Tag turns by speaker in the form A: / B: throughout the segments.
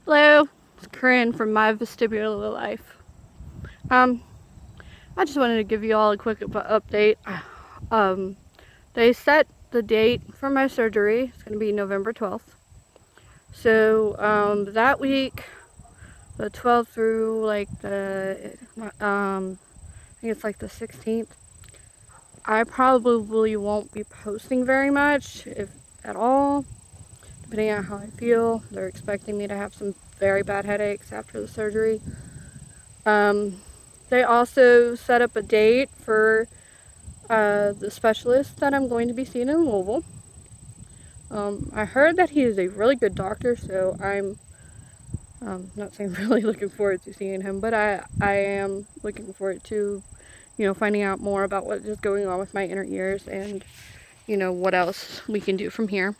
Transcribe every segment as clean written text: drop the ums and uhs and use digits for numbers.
A: Hello, it's Corinne from My Vestibular Life. I just wanted to give you all a quick update. They set the date for my surgery. It's going to be November 12th. So, that week, the 12th through I think it's like the 16th, I probably won't be posting very much, if at all, depending on how I feel. They're expecting me to have some very bad headaches after the surgery. They also set up a date for the specialist that I'm going to be seeing in Louisville. I heard that he is a really good doctor, so I'm not saying really looking forward to seeing him, but I am looking forward to, finding out more about what is going on with my inner ears and, what else we can do from here.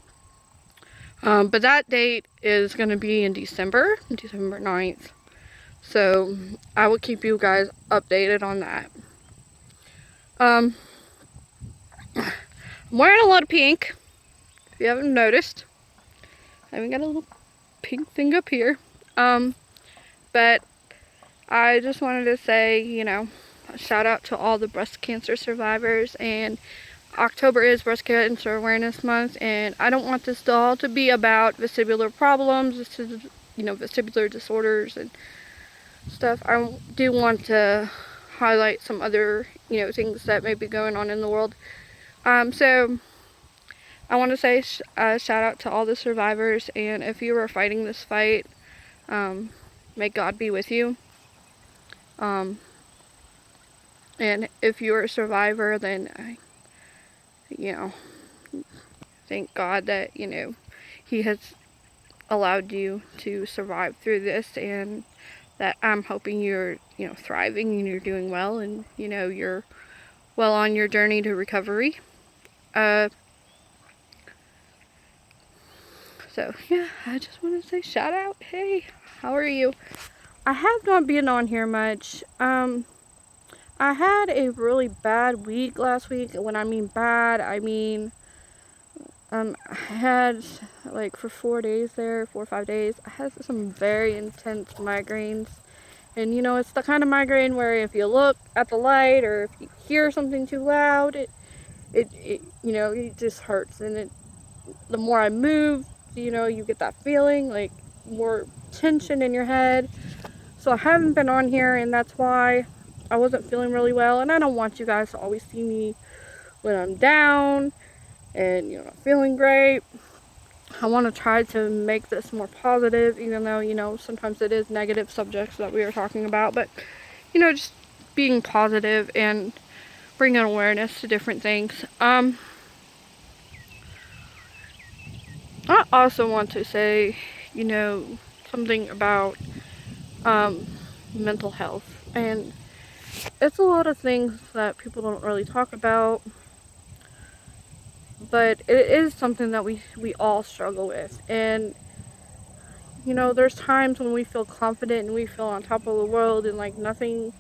A: But that date is going to be in December 9th. So I will keep you guys updated on that. I'm wearing a lot of pink, if you haven't noticed. I even got a little pink thing up here. But I just wanted to say, a shout out to all the breast cancer survivors. And October is Breast Cancer Awareness Month, and I don't want this doll to be about vestibular problems, vestibular disorders and stuff. I do want to highlight some other, things that may be going on in the world. So I want to say shout out to all the survivors, and if you are fighting this fight, may God be with you. And if you're a survivor, then, thank God that, He has allowed you to survive through this, and that I'm hoping you're, thriving and you're doing well, and, you're well on your journey to recovery. So, yeah, I just want to say shout out. Hey, how are you? I have not been on here much. I had a really bad week last week. When I mean bad, I mean, I had, like, for 4 or 5 days, I had some very intense migraines. And, it's the kind of migraine where if you look at the light or if you hear something too loud, it just hurts. And the more I move, you get that feeling, like, more tension in your head. So I haven't been on here, and that's why I wasn't feeling really well. And I don't want you guys to always see me when I'm down and, not feeling great. I want to try to make this more positive, even though, sometimes it is negative subjects that we are talking about. But, just being positive and bringing awareness to different things. I also want to say, something about mental health. And it's a lot of things that people don't really talk about, but it is something that we all struggle with. And, there's times when we feel confident and we feel on top of the world and like nothing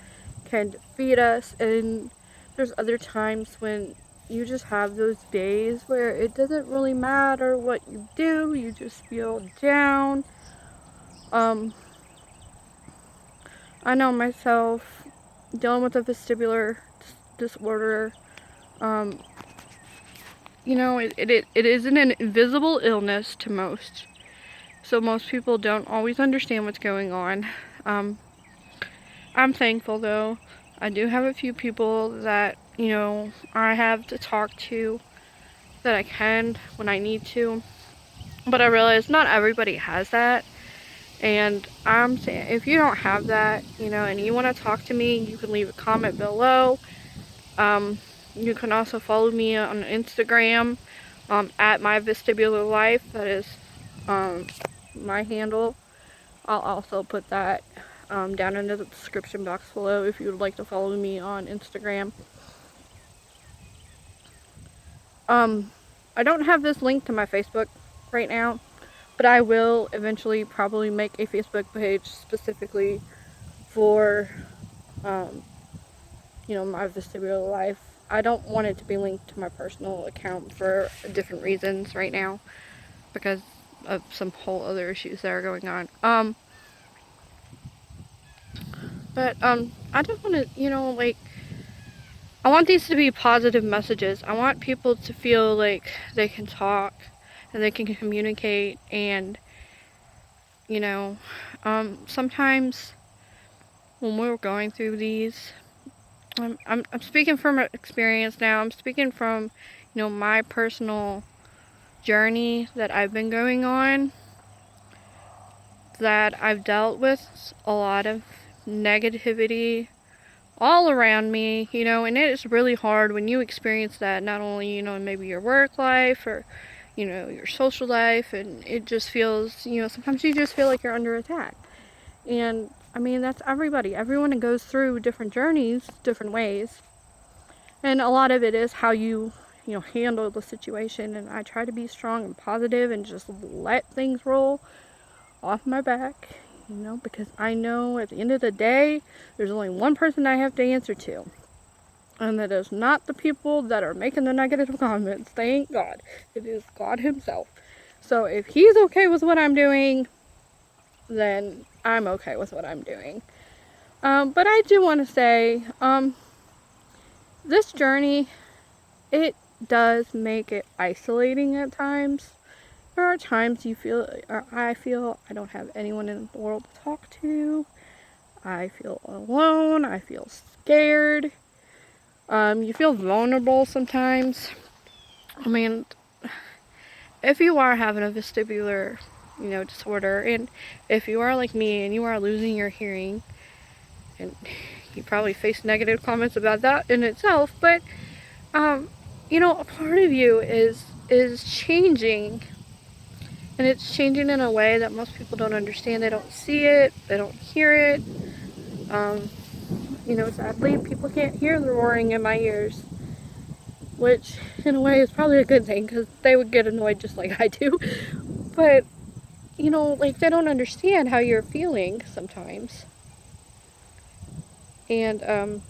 A: can defeat us. And there's other times when you just have those days where it doesn't really matter what you do, you just feel down. I know myself, dealing with a vestibular disorder, it is an invisible illness to most. So most people don't always understand what's going on. I'm thankful though. I do have a few people that, I have to talk to, that I can when I need to. But I realize not everybody has that. And I'm saying, if you don't have that, and you want to talk to me, you can leave a comment below. You can also follow me on Instagram, at My Vestibular Life. That is my handle. I'll also put that down in the description box below if you would like to follow me on Instagram. I don't have this link to my Facebook right now, but I will eventually probably make a Facebook page specifically for, My Vestibular Life. I don't want it to be linked to my personal account for different reasons right now, because of some whole other issues that are going on. But I just want to, like, I want these to be positive messages. I want people to feel like they can talk and they can communicate, and sometimes when we're going through these, I'm speaking from experience now. I'm speaking from my personal journey that I've been going on, that I've dealt with a lot of negativity all around me, and it is really hard when you experience that, not only, maybe your work life or, your social life, and it just feels, sometimes you just feel like you're under attack. And I mean, that's everybody. Everyone goes through different journeys, different ways. And a lot of it is how you handle the situation. And I try to be strong and positive and just let things roll off my back, because I know at the end of the day, there's only one person I have to answer to. And that is not the people that are making the negative comments. Thank God. It is God himself. So if he's okay with what I'm doing, then I'm okay with what I'm doing. But I do want to say, this journey, it does make it isolating at times. There are times I feel I don't have anyone in the world to talk to. I feel alone. I feel scared. You feel vulnerable sometimes. I mean, if you are having a vestibular, disorder, and if you are like me and you are losing your hearing, and you probably face negative comments about that in itself, but a part of you is changing. And it's changing in a way that most people don't understand. They don't see it. They don't hear it. Sadly, people can't hear the roaring in my ears. Which, in a way, is probably a good thing, because they would get annoyed just like I do. But, they don't understand how you're feeling sometimes. And,